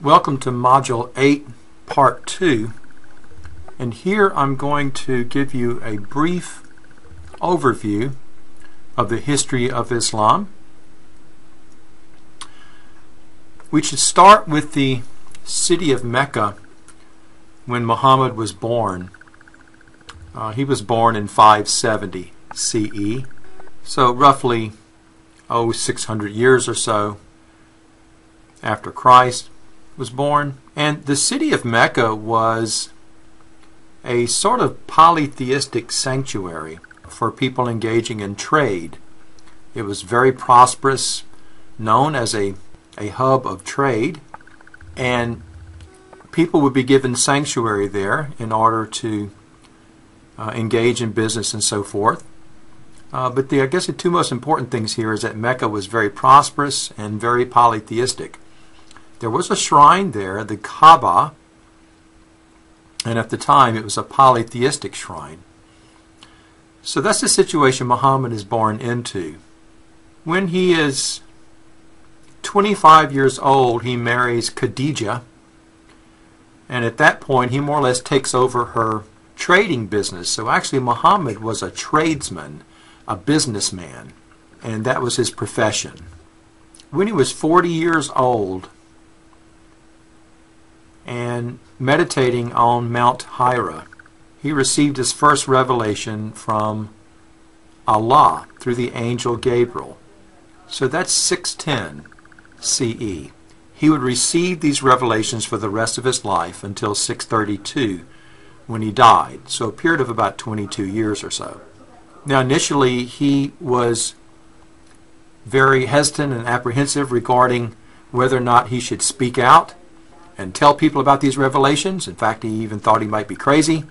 Welcome to Module 8, Part 2, and here I'm going to give you a brief overview of the history of Islam. We should start with the city of Mecca when Muhammad was born. He was born in 570 CE, so roughly 600 years or so after Christ was born. And the city of Mecca was a sort of polytheistic sanctuary for people engaging in trade. It was very prosperous, known as a hub of trade, and people would be given sanctuary there in order to engage in business and so forth. But I guess the two most important things here is that Mecca was very prosperous and very polytheistic. There was a shrine there, the Kaaba, and at the time it was a polytheistic shrine. So that's the situation Muhammad is born into. When he is 25 years old, he marries Khadija, and at that point he more or less takes over her trading business. So actually Muhammad was a tradesman, a businessman, and that was his profession. When he was 40 years old and meditating on Mount Hira, he received his first revelation from Allah through the angel Gabriel. So that's 610 CE. He would receive these revelations for the rest of his life until 632 when he died, so a period of about 22 years or so. Now initially he was very hesitant and apprehensive regarding whether or not he should speak out and tell people about these revelations. In fact, he even thought he might be crazy.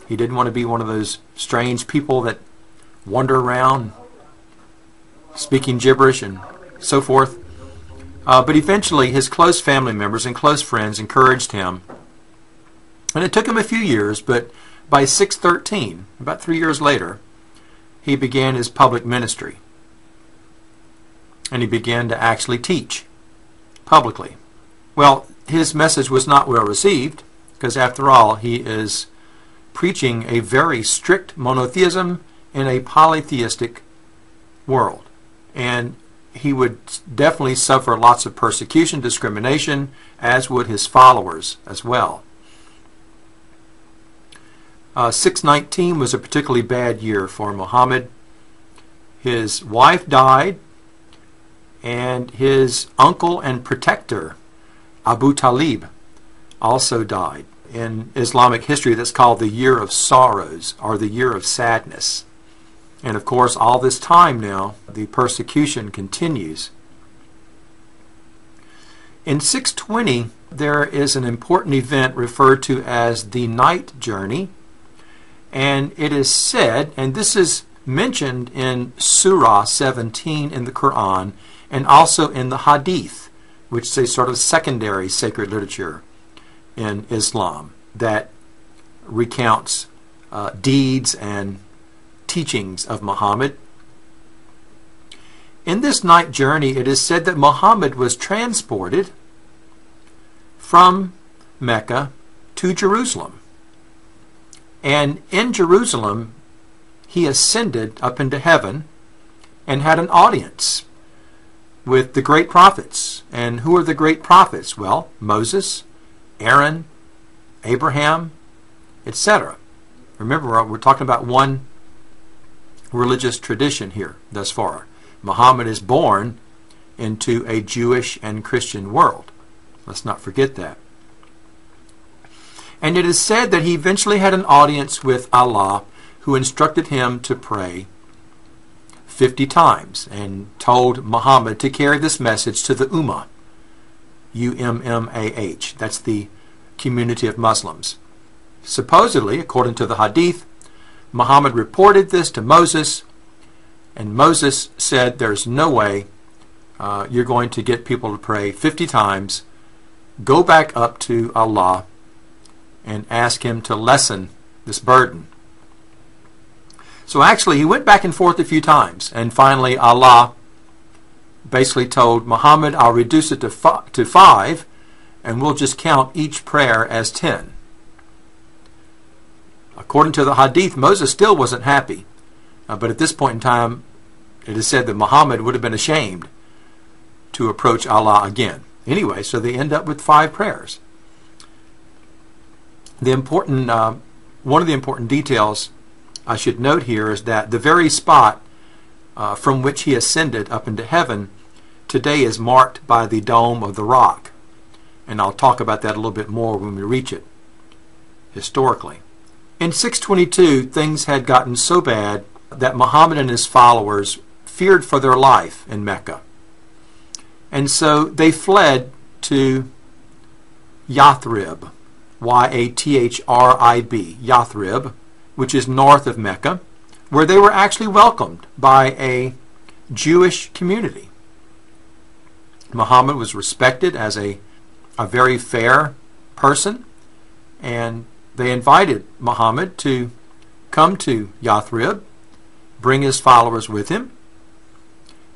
He didn't want to be one of those strange people that wander around speaking gibberish and so forth. But eventually his close family members and close friends encouraged him. And it took him a few years, but by 613, about 3 years later, he began his public ministry. And he began to actually teach publicly. Well, his message was not well received, because after all, he is preaching a very strict monotheism in a polytheistic world. And he would definitely suffer lots of persecution, discrimination, as would his followers as well. 619 was a particularly bad year for Muhammad. His wife died, and his uncle and protector, Abu Talib, also died. In Islamic history, that's called the Year of Sorrows, or the Year of Sadness. And of course, all this time now, the persecution continues. In 620, there is an important event referred to as the night journey. And it is said, and this is mentioned in Surah 17 in the Quran, and also in the Hadith, which is a sort of secondary sacred literature in Islam that recounts deeds and teachings of Muhammad. In this night journey, it is said that Muhammad was transported from Mecca to Jerusalem. And in Jerusalem, he ascended up into heaven and had an audience with the great prophets. And who are the great prophets? Well, Moses, Aaron, Abraham, etc. Remember, we're talking about one religious tradition here thus far. Muhammad is born into a Jewish and Christian world. Let's not forget that. And it is said that he eventually had an audience with Allah, who instructed him to pray 50 times and told Muhammad to carry this message to the Ummah, U-M-M-A-H. That's the community of Muslims. Supposedly, according to the Hadith, Muhammad reported this to Moses, and Moses said, there's no way you're going to get people to pray 50 times. Go back up to Allah and ask him to lessen this burden. So actually he went back and forth a few times, and finally Allah basically told Muhammad, I'll reduce it to 5, and we'll just count each prayer as 10. According to the Hadith, Moses still wasn't happy. But at this point in time, it is said that Muhammad would have been ashamed to approach Allah again. Anyway, so they end up with 5 prayers. One of the important details I should note here is that the very spot from which he ascended up into heaven today is marked by the Dome of the Rock. And I'll talk about that a little bit more when we reach it historically. In 622, things had gotten so bad that Muhammad and his followers feared for their life in Mecca. And so they fled to Yathrib, Y-A-T-H-R-I-B, Yathrib, which is north of Mecca, where they were actually welcomed by a Jewish community. Muhammad was respected as a very fair person, and they invited Muhammad to come to Yathrib, bring his followers with him,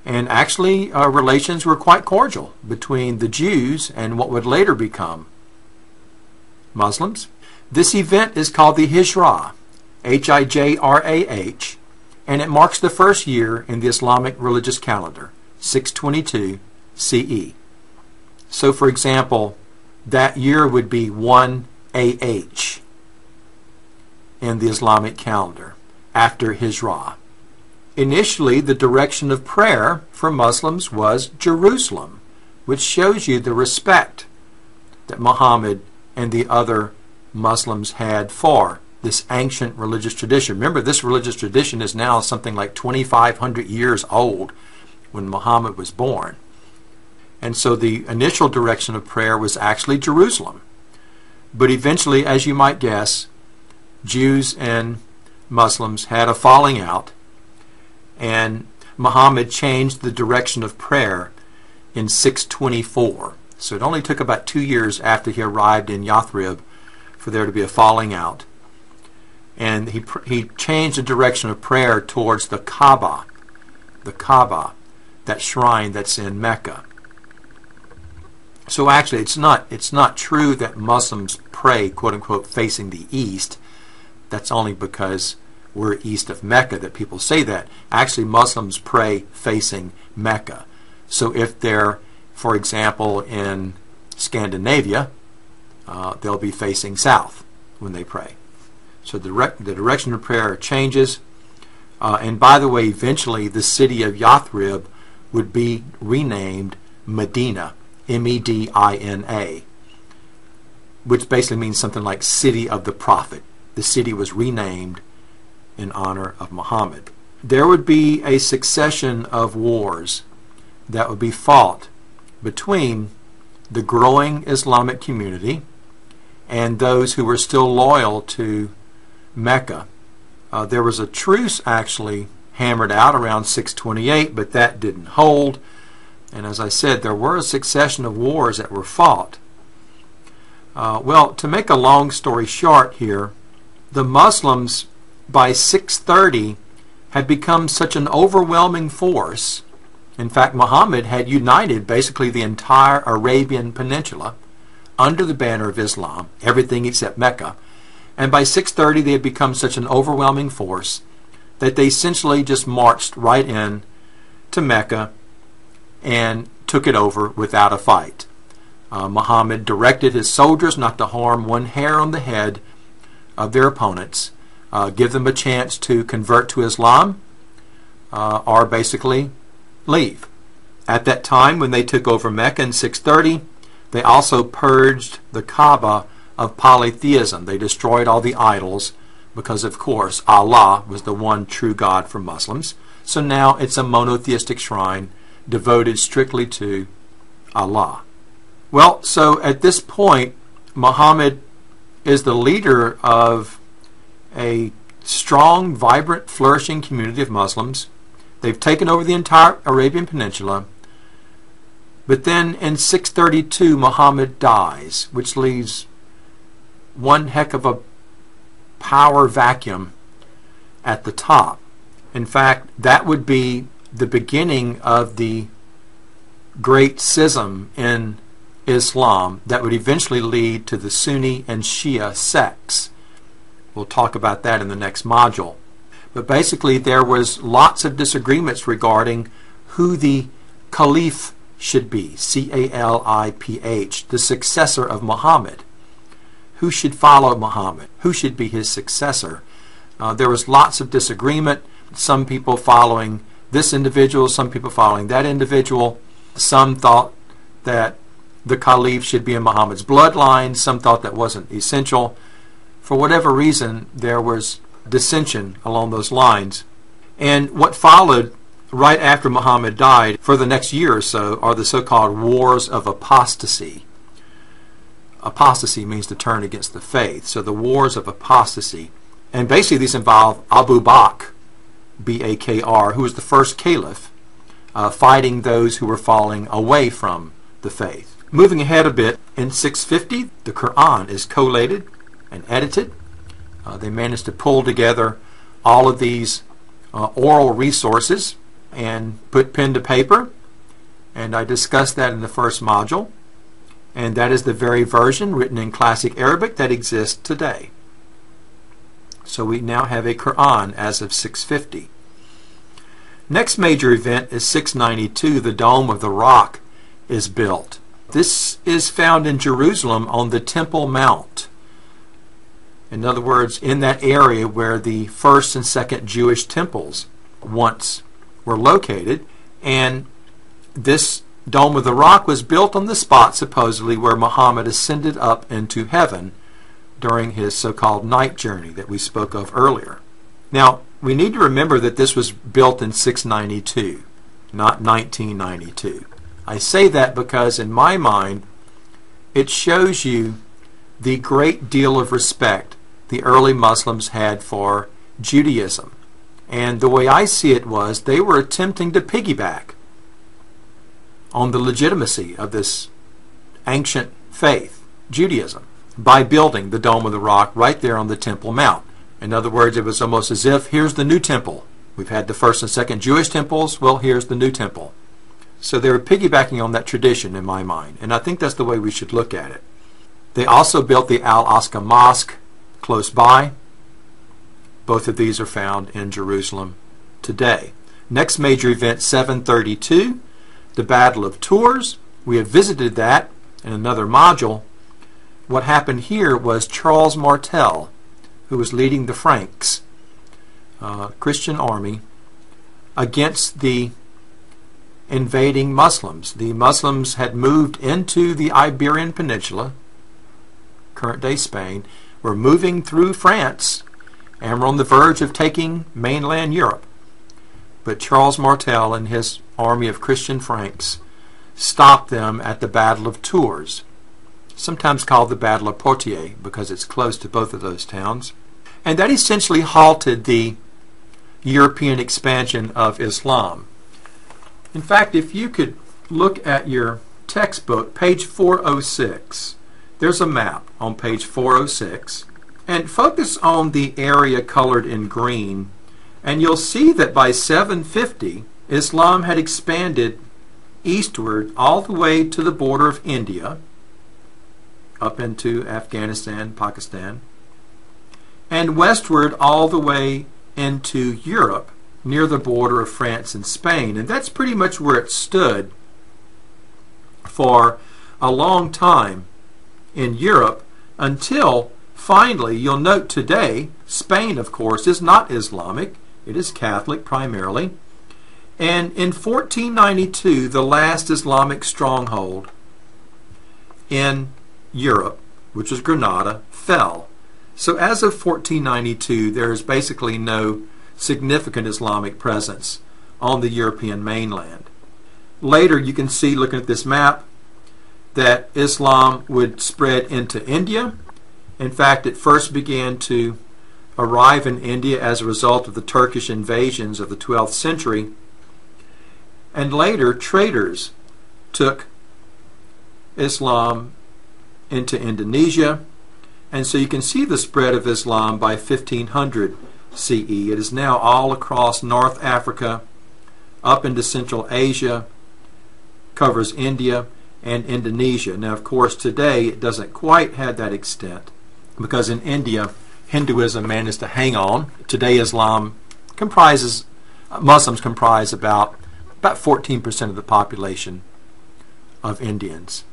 and actually relations were quite cordial between the Jews and what would later become Muslims. This event is called the Hijrah, H-I-J-R-A-H, and it marks the first year in the Islamic religious calendar, 622 CE. So, for example, that year would be 1 AH in the Islamic calendar after Hijrah. Initially, the direction of prayer for Muslims was Jerusalem, which shows you the respect that Muhammad and the other Muslims had for this ancient religious tradition. Remember, this religious tradition is now something like 2,500 years old when Muhammad was born. And so the initial direction of prayer was actually Jerusalem. But eventually, as you might guess, Jews and Muslims had a falling out, and Muhammad changed the direction of prayer in 624. So it only took about 2 years after he arrived in Yathrib for there to be a falling out. And he changed the direction of prayer towards the Kaaba, that shrine that's in Mecca. So actually, it's not true that Muslims pray, quote unquote, facing the east. That's only because we're east of Mecca that people say that. Actually, Muslims pray facing Mecca. So if they're, for example, in Scandinavia, they'll be facing south when they pray. So the direction of prayer changes. And by the way, eventually the city of Yathrib would be renamed Medina, M-E-D-I-N-A, which basically means something like City of the Prophet. The city was renamed in honor of Muhammad. There would be a succession of wars that would be fought between the growing Islamic community and those who were still loyal to Mecca. There was a truce actually hammered out around 628, but that didn't hold. And as I said, there were a succession of wars that were fought. Well, to make a long story short here, the Muslims by 630 had become such an overwhelming force. In fact, Muhammad had united basically the entire Arabian Peninsula under the banner of Islam, everything except Mecca. And by 630 they had become such an overwhelming force that they essentially just marched right in to Mecca and took it over without a fight. Muhammad directed his soldiers not to harm one hair on the head of their opponents, give them a chance to convert to Islam, or basically leave. At that time, when they took over Mecca in 630, they also purged the Kaaba of polytheism. They destroyed all the idols because, of course, Allah was the one true God for Muslims. So now it's a monotheistic shrine devoted strictly to Allah. Well, so at this point, Muhammad is the leader of a strong, vibrant, flourishing community of Muslims. They've taken over the entire Arabian Peninsula. But then in 632, Muhammad dies, which leaves one heck of a power vacuum at the top. In fact, that would be the beginning of the great schism in Islam that would eventually lead to the Sunni and Shia sects. We'll talk about that in the next module. But basically there was lots of disagreements regarding who the Caliph should be, C-A-L-I-P-H, the successor of Muhammad. Who should follow Muhammad? Who should be his successor? There was lots of disagreement. Some people following this individual, some people following that individual. Some thought that the Caliph should be in Muhammad's bloodline. Some thought that wasn't essential. For whatever reason, there was dissension along those lines. And what followed right after Muhammad died for the next year or so are the so-called Wars of Apostasy. Apostasy means to turn against the faith. So the Wars of Apostasy. And basically these involve Abu Bakr, B-A-K-R, who was the first caliph, fighting those who were falling away from the faith. Moving ahead a bit, in 650, the Quran is collated and edited. They managed to pull together all of these oral resources and put pen to paper, and I discussed that in the first module, and that is the very version written in classic Arabic that exists today. So we now have a Quran as of 650. Next major event is 692. The Dome of the Rock is built. This is found in Jerusalem on the Temple Mount. In other words, in that area where the first and second Jewish temples once were located, and this Dome of the Rock was built on the spot supposedly where Muhammad ascended up into heaven during his so-called night journey that we spoke of earlier. Now, we need to remember that this was built in 692, not 1992. I say that because in my mind, it shows you the great deal of respect the early Muslims had for Judaism. And the way I see it was they were attempting to piggyback on the legitimacy of this ancient faith, Judaism, by building the Dome of the Rock right there on the Temple Mount. In other words, it was almost as if, here's the new temple. We've had the first and second Jewish temples, well, here's the new temple. So they were piggybacking on that tradition in my mind, and I think that's the way we should look at it. They also built the Al-Aqsa Mosque close by. Both of these are found in Jerusalem today. Next major event, 732, the Battle of Tours. We have visited that in another module. What happened here was Charles Martel, who was leading the Franks, Christian army, against the invading Muslims. The Muslims had moved into the Iberian Peninsula, current-day Spain, were moving through France, and were on the verge of taking mainland Europe. But Charles Martel and his army of Christian Franks stopped them at the Battle of Tours, sometimes called the Battle of Poitiers because it's close to both of those towns. And that essentially halted the European expansion of Islam. In fact, if you could look at your textbook, page 406, there's a map on page 406, and focus on the area colored in green, and you'll see that by 750, Islam had expanded eastward all the way to the border of India, up into Afghanistan, Pakistan, and westward all the way into Europe, near the border of France and Spain. And that's pretty much where it stood for a long time in Europe until finally, you'll note today, Spain, of course, is not Islamic. It is Catholic primarily. And in 1492, the last Islamic stronghold in Europe, which was Granada, fell. So as of 1492, there is basically no significant Islamic presence on the European mainland. Later, you can see, looking at this map, that Islam would spread into India. In fact, it first began to arrive in India as a result of the Turkish invasions of the 12th century. And later, traders took Islam into Indonesia. And so you can see the spread of Islam by 1500 CE. It is now all across North Africa, up into Central Asia, covers India, and Indonesia. Now, of course, today it doesn't quite have that extent because in India, Hinduism managed to hang on. Today, Muslims comprise about 14% of the population of Indians.